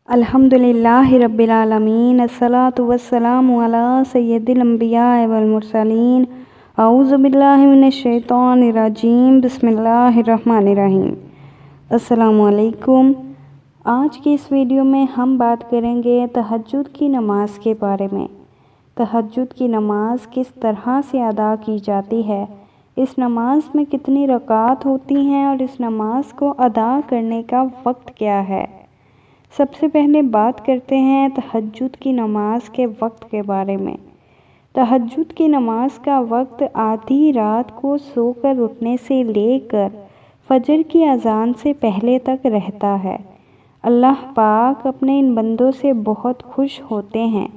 الحمدللہ رب العالمین الصلاۃ والسلام علی سید الانبیاء والمرسلین اعوذ باللہ من الشیطان الرجیم بسم اللہ الرحمن الرحیم۔ السلام علیکم۔ آج کی اس ویڈیو میں ہم بات کریں گے تہجد کی نماز کے بارے میں۔ تہجد کی نماز کس طرح سے ادا کی جاتی ہے، اس نماز میں کتنی رکعات ہوتی ہیں اور اس نماز کو ادا کرنے کا وقت کیا ہے۔ سب سے پہلے بات کرتے ہیں تہجد کی نماز کے وقت کے بارے میں۔ تہجد کی نماز کا وقت آدھی رات کو سو کر اٹھنے سے لے کر فجر کی اذان سے پہلے تک رہتا ہے۔ اللہ پاک اپنے ان بندوں سے بہت خوش ہوتے ہیں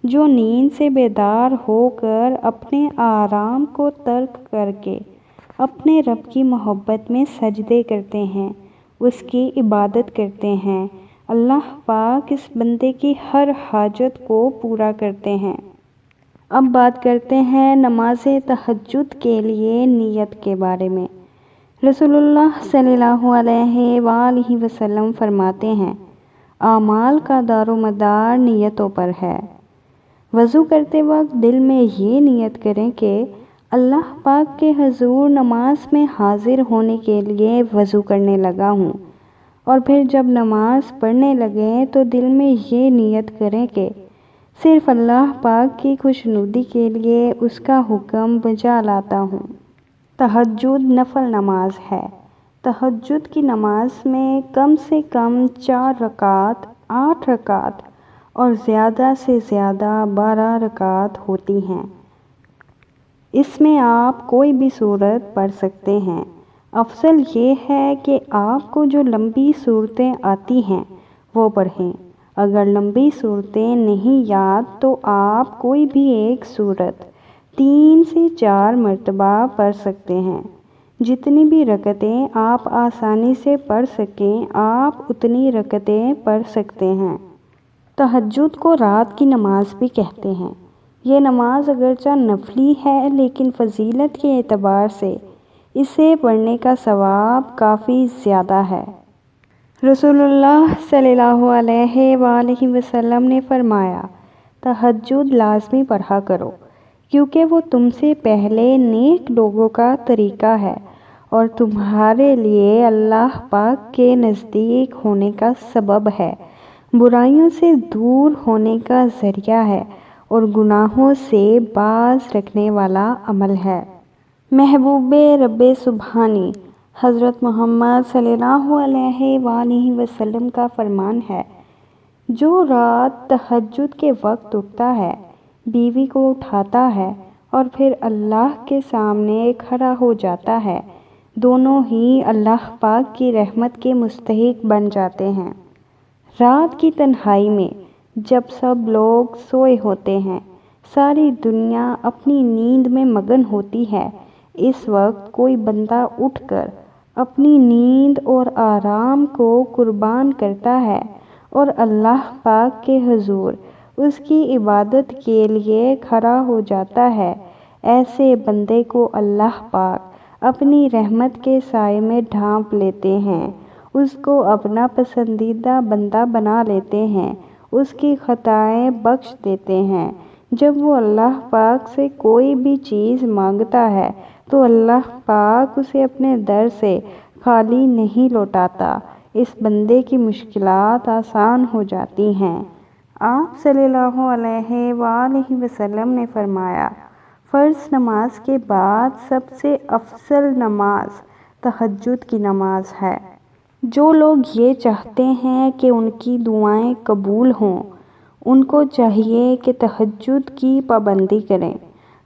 جو نیند سے بیدار ہو کر اپنے آرام کو ترک کر کے اپنے رب کی محبت میں سجدے کرتے ہیں، اس کی عبادت کرتے ہیں۔ اللہ پاک اس بندے کی ہر حاجت کو پورا کرتے ہیں۔ اب بات کرتے ہیں نماز تہجد کے لیے نیت کے بارے میں۔ رسول اللہ صلی اللہ علیہ وآلہ وسلم فرماتے ہیں، اعمال کا دار و مدار نیتوں پر ہے۔ وضو کرتے وقت دل میں یہ نیت کریں کہ اللہ پاک کے حضور نماز میں حاضر ہونے کے لیے وضو کرنے لگا ہوں، اور پھر جب نماز پڑھنے لگیں تو دل میں یہ نیت کریں کہ صرف اللہ پاک کی خوشنودی کے لیے اس کا حکم بجا لاتا ہوں۔ تہجد نفل نماز ہے۔ تہجد کی نماز میں کم سے کم 4 رکعات، 8 رکعات اور زیادہ سے زیادہ 12 رکعات ہوتی ہیں۔ اس میں آپ کوئی بھی سورت پڑھ سکتے ہیں۔ افضل یہ ہے کہ آپ کو جو لمبی صورتیں آتی ہیں وہ پڑھیں۔ اگر لمبی صورتیں نہیں یاد تو آپ کوئی بھی ایک صورت 3 سے 4 مرتبہ پڑھ سکتے ہیں۔ جتنی بھی رکعتیں آپ آسانی سے پڑھ سکیں آپ اتنی رکعتیں پڑھ سکتے ہیں۔ تہجد کو رات کی نماز بھی کہتے ہیں۔ یہ نماز اگرچہ نفلی ہے لیکن فضیلت کے اعتبار سے اسے پڑھنے کا ثواب کافی زیادہ ہے۔ رسول اللہ صلی اللہ علیہ وآلہ وسلم نے فرمایا، تہجد لازمی پڑھا کرو کیونکہ وہ تم سے پہلے نیک لوگوں کا طریقہ ہے اور تمہارے لیے اللہ پاک کے نزدیک ہونے کا سبب ہے، برائیوں سے دور ہونے کا ذریعہ ہے اور گناہوں سے باز رکھنے والا عمل ہے۔ محبوب رب سبحانی حضرت محمد صلی اللہ علیہ وآلہ وسلم کا فرمان ہے، جو رات تہجد کے وقت اٹھتا ہے، بیوی کو اٹھاتا ہے اور پھر اللہ کے سامنے کھڑا ہو جاتا ہے، دونوں ہی اللہ پاک کی رحمت کے مستحق بن جاتے ہیں۔ رات کی تنہائی میں جب سب لوگ سوئے ہوتے ہیں، ساری دنیا اپنی نیند میں مگن ہوتی ہے، اس وقت کوئی بندہ اٹھ کر اپنی نیند اور آرام کو قربان کرتا ہے اور اللہ پاک کے حضور اس کی عبادت کے لیے کھڑا ہو جاتا ہے، ایسے بندے کو اللہ پاک اپنی رحمت کے سائے میں ڈھانپ لیتے ہیں، اس کو اپنا پسندیدہ بندہ بنا لیتے ہیں، اس کی خطائیں بخش دیتے ہیں۔ جب وہ اللہ پاک سے کوئی بھی چیز مانگتا ہے تو اللہ پاک اسے اپنے در سے خالی نہیں لوٹاتا، اس بندے کی مشکلات آسان ہو جاتی ہیں۔ آپ صلی اللہ علیہ وآلہ وسلم نے فرمایا، فرض نماز کے بعد سب سے افضل نماز تہجد کی نماز ہے۔ جو لوگ یہ چاہتے ہیں کہ ان کی دعائیں قبول ہوں، ان کو چاہیے کہ تہجد کی پابندی کریں۔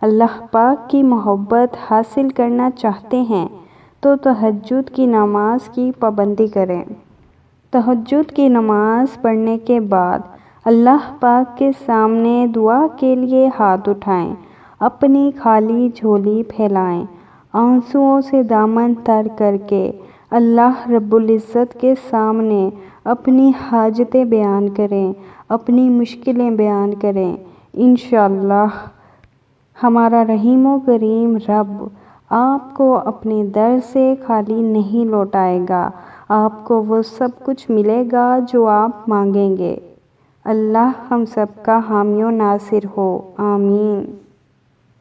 اللہ پاک کی محبت حاصل کرنا چاہتے ہیں تو تہجد کی نماز کی پابندی کریں۔ تہجد کی نماز پڑھنے کے بعد اللہ پاک کے سامنے دعا کے لیے ہاتھ اٹھائیں، اپنی خالی جھولی پھیلائیں، آنسوؤں سے دامن تر کر کے اللہ رب العزت کے سامنے اپنی حاجتیں بیان کریں، اپنی مشکلیں بیان کریں۔ انشاءاللہ ہمارا رحیم و کریم رب آپ کو اپنے در سے خالی نہیں لوٹائے گا، آپ کو وہ سب کچھ ملے گا جو آپ مانگیں گے۔ اللہ ہم سب کا حامی و ناصر ہو، آمین۔